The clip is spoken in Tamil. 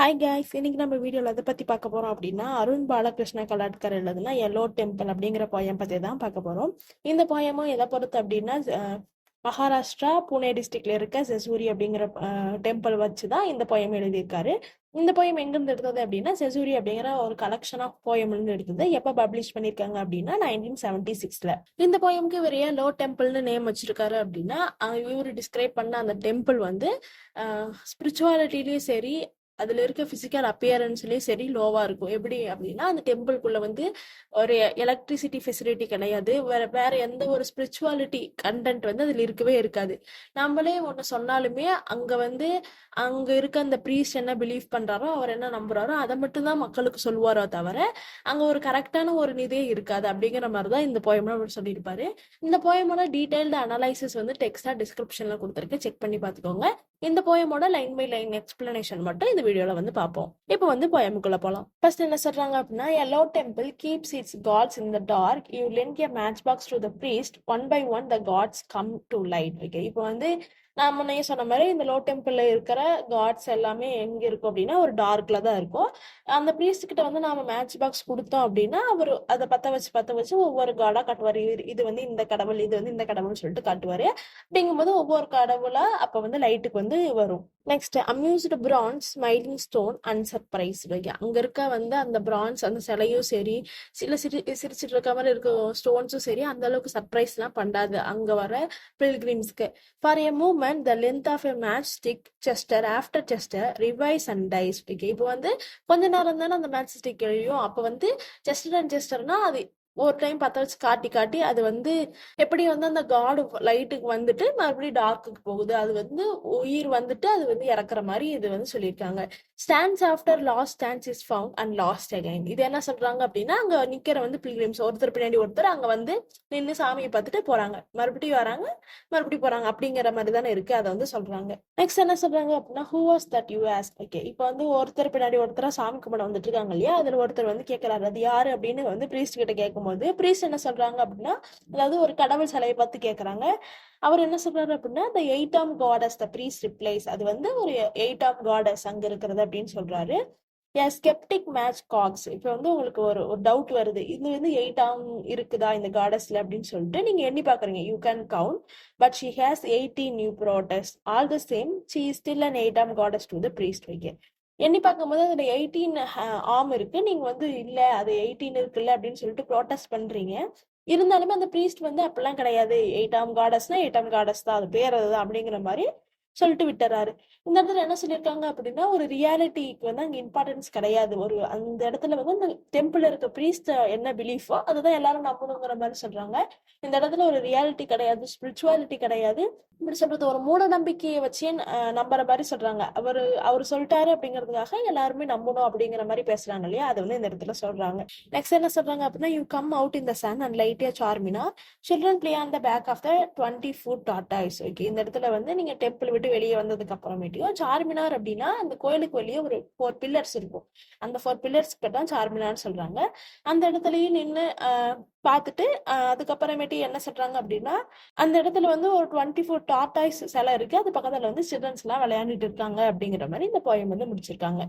ஹாய் கைஸ், இன்னைக்கு நம்ம வீடியோவில் எதை பற்றி பார்க்க போகிறோம் அப்படின்னா அருண் பாலகிருஷ்ண கலாட்கர் எழுதுனா எல்லோ டெம்பிள் அப்படிங்கிற போயம் பற்றி தான் பார்க்க போகிறோம். இந்த போயமும் எதை பொறுத்து அப்படின்னா மகாராஷ்டிரா புனே டிஸ்ட்ரிக்ட்ல இருக்க செசூரி அப்படிங்கிற டெம்பிள் வச்சு தான் இந்த போயம் எழுதியிருக்காரு. இந்த போயம் எங்கிருந்து எடுத்தது அப்படின்னா செசூரி அப்படிங்கிற ஒரு கலெக்ஷன் ஆஃப் போயம்னு எடுத்தது. எப்போ பப்ளிஷ் பண்ணியிருக்காங்க அப்படின்னா 1976. இந்த போயமுக்கு இவர் ஏன் லோ டெம்பிள்னு நேம் வச்சிருக்காரு அப்படின்னா இவர் டிஸ்கிரைப் பண்ண அந்த டெம்பிள் வந்து ஸ்பிரிச்சுவாலிட்டிலையும் சரி அதுல இருக்க பிசிக்கல் அப்பியரன்ஸ்லயும் சரி லோவா இருக்கும். எப்படி அப்படின்னா அந்த டெம்பிள்குள்ள வந்து ஒரு எலக்ட்ரிசிட்டி ஃபெசிலிட்டி கிடையாது. வேற எந்த ஒரு ஸ்பிரிச்சுவாலிட்டி கண்டென்ட் வந்து அதுல இருக்கவே இருக்காது. நம்மளே ஒண்ணு சொன்னாலுமே அங்க இருக்க அந்த ப்ரீஸ்ட் என்ன பிலீவ் பண்றாரோ, அவர் என்ன நம்புறாரோ அதை மட்டும் தான் மக்களுக்கு சொல்லுவாரோ தவிர அங்க ஒரு கரெக்டான ஒரு இதே இருக்காது. அப்படிங்கிற மாதிரிதான் இந்த போயம்ல அவர் சொல்லியிருப்பாரு. இந்த போயமோட டீடைல்டு அனலைசிஸ் வந்து டெக்ஸ்டா டிஸ்கிரிப்ஷன்ல கொடுத்துருக்கு, செக் பண்ணி பார்த்துக்கோங்க. இந்த போயமோட லைன் பை லைன் எக்ஸ்பிளனேஷன் மட்டும் இந்த வீடியோல வந்து பார்ப்போம். இப்போ வந்து போயமுக்குள்ள போலாம். ஃபர்ஸ்ட் என்ன சொல்றாங்க அப்படின்னா, yellow temple keeps its gods in the dark, you lend a matchbox to the priest, one by one the gods come to light. Okay, இப்போ வந்து நான் முன்னையே சொன்ன மாதிரி இந்த லோ டெம்பிள்ல இருக்கிற காட்ஸ் எல்லாமே எங்க இருக்கும் அப்படின்னா ஒரு டார்க்ல தான் இருக்கும். அந்த பிரீஸ்ட் கிட்ட வந்து நாம மேட்ச் பாக்ஸ் கொடுத்தோம் அப்படின்னா அவர் அதை பத்த வச்சு ஒவ்வொரு காடா காட்டுவாரு. இது வந்து இந்த கடவுள், இது வந்து இந்த கடவுள்னு சொல்லிட்டு காட்டுவாரு. அப்படிங்கும்போது ஒவ்வொரு கடவுளா அப்ப வந்து லைட்டுக்கு வந்து வரும். Next amused frowns smiling stone unsurprised. அங்க இருக்க வந்து அந்த பிரான்ஸ் அந்த சிலையும் சரி, சிரிச்சிட்டு இருக்க மாதிரி இருக்க ஸ்டோன்ஸும் சரி அந்த அளவுக்கு சர்ப்ரைஸ் எல்லாம் பண்ணாது அங்க வர பில்கிரிம்ஸ்க்கு. For a moment the length of a match stick gesture after gesture revives and dies. இப்போ வந்து கொஞ்ச நேரம் தானே அந்த மேட்ச் ஸ்டிக் எழுதியும். அப்ப வந்து செஸ்டர் அண்ட் செஸ்டர்னா அது ஒரு டைம் பத்த வச்சு காட்டி காட்டி அது வந்து எப்படி வந்து அந்த காடு லைட்டுக்கு வந்துட்டு மறுபடியும் டார்க்குக்கு போகுது. அது வந்து உயிர் வந்துட்டு அது வந்து இறக்குற மாதிரி இது வந்து சொல்லியிருக்காங்க. Stands after last stands is found and last again. இது என்ன சொல்றாங்க அப்படின்னா அங்க நிக்கிற வந்து பில்கிரிம்ஸ் ஒருத்தர் பின்னாடி ஒருத்தர் அங்க வந்து நின்று சாமியை பார்த்துட்டு போறாங்க, மறுபடியும் வராங்க, மறுபடியும் போறாங்க அப்படிங்கிற மாதிரி தானே இருக்கு. அதை வந்து சொல்றாங்க. நெக்ஸ்ட் என்ன சொல்றாங்க அப்படின்னா, who was that you ask. Okay, இப்போ வந்து ஒருத்தர் பின்னாடி ஒருத்தரா சாமி கும்பிட வந்துட்டு இருக்காங்க இல்லையா, அதுல ஒருத்தர் வந்து கேட்கிறாரு அது யாரு அப்படின்னு வந்து பிரீஸ்ட் கிட்ட கேட்கும்போது பிரீஸ்ட் என்ன சொல்றாங்க அப்படின்னா, அதாவது ஒரு கடவுள் சிலையை பார்த்து கேட்கறாங்க. அவர் என்ன சொல்றாரு அப்படின்னா, the eight arm goddess the priest replies. அது வந்து ஒரு eight arm goddess அங்க இருக்கிறது அப்படின்னு சொல்றாரு. skeptic match cogs. இப்போ வந்து உங்களுக்கு ஒரு டவுட் வருது, இது வந்து 8 arm இருக்குதா இந்த காடஸ்ல அப்படின்னு சொல்லிட்டு நீங்க எண்ணி பாக்குறீங்க. You can count but she has 18 new protests. All the same she is still an 8 arm goddess to the priest. எண்ணி பார்க்கும்போது அதுல 18 ஆர்ம் இருக்கு, நீங்க வந்து இல்ல அது 18 இருக்குல்ல அப்படின்னு சொல்லிட்டு ப்ரோட்டஸ்ட் பண்றீங்க. இருந்தாலுமே அந்த பிரீஸ்ட் வந்து அப்படிலாம் கிடையாது, 8 ஆம் காடஸ்னா 8 ஆம் காடஸ் தான், அது பேர் அதுதான் அப்படிங்கிற மாதிரி சொல்லிட்டு விட்டுறாரு. இந்த இடத்துல என்ன சொல்லியிருக்காங்க அப்படின்னா, ஒரு ரியாலிட்டிக்கு வந்து அங்க இம்பார்ட்டன்ஸ் கிடையாது. ஒரு அந்த இடத்துல வந்து அந்த டெம்பிள் இருக்க பிரீஸ்ட் என்ன பிலீஃபோ அதுதான் எல்லாரும் நம்பணுங்கிற மாதிரி சொல்றாங்க. இந்த இடத்துல ஒரு ரியாலிட்டி கிடையாது, ஸ்பிரிச்சுவாலிட்டி கிடையாது. இப்படி சொல்றது ஒரு மூட நம்பிக்கையை வச்சே நம்புற மாதிரி சொல்றாங்க. அவர் சொல்லிட்டாரு அப்படிங்கிறதுக்காக எல்லாருமே நம்பணும் அப்படிங்கிற மாதிரி பேசுறாங்க இல்லையா, அது வந்து இந்த இடத்துல சொல்றாங்க. நெக்ஸ்ட் என்ன சொல்றாங்க அப்படின்னா, you come out in the sun and light a Charminar, children play on the back of the 20-foot tortoise. Okay, இந்த இடத்துல வந்து நீங்க டெம்பிள் விட்டு வெளியே வந்ததுக்கு அப்புறமேட்டியும் சார்மினார் அப்படின்னா அந்த கோயிலுக்கு வெளியே ஒரு 4 pillars இருக்கும். அந்த 4 pillars தான் சார்மினார்னு சொல்றாங்க. அந்த இடத்துலயும் நின்று பார்த்துட்டு அதுக்கப்புறமேட்டு என்ன சொல்றாங்க அப்படின்னா, அந்த இடத்துல வந்து ஒரு 20-foot tortoise சிலை இருக்கு, அது பக்கத்துல வந்து சில்ட்ரன்ஸ் எல்லாம் விளையாண்டுட்டு இருக்காங்க அப்படிங்கிற மாதிரி இந்த போயம் வந்து முடிச்சிருக்காங்க.